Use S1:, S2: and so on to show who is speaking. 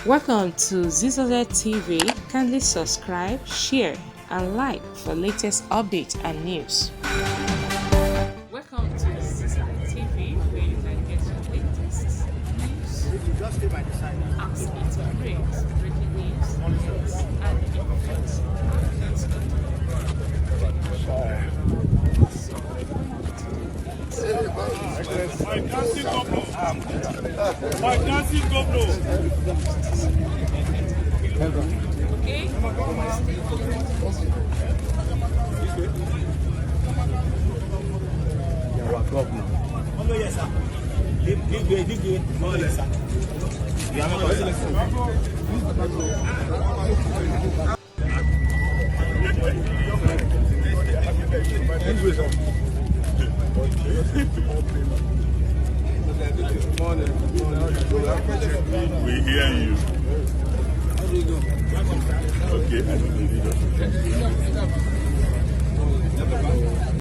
S1: Welcome to Zisodel TV. Kindly subscribe, share, and like for latest updates and news. Welcome to Zisodel TV, where you can get your latest news. As it breaks, breaking news, and events.
S2: My dancing governor.
S1: Okay.
S2: Oh, yes, sir. Leave. Oh, yes, sir.
S3: We hear you. Okay, I don't know.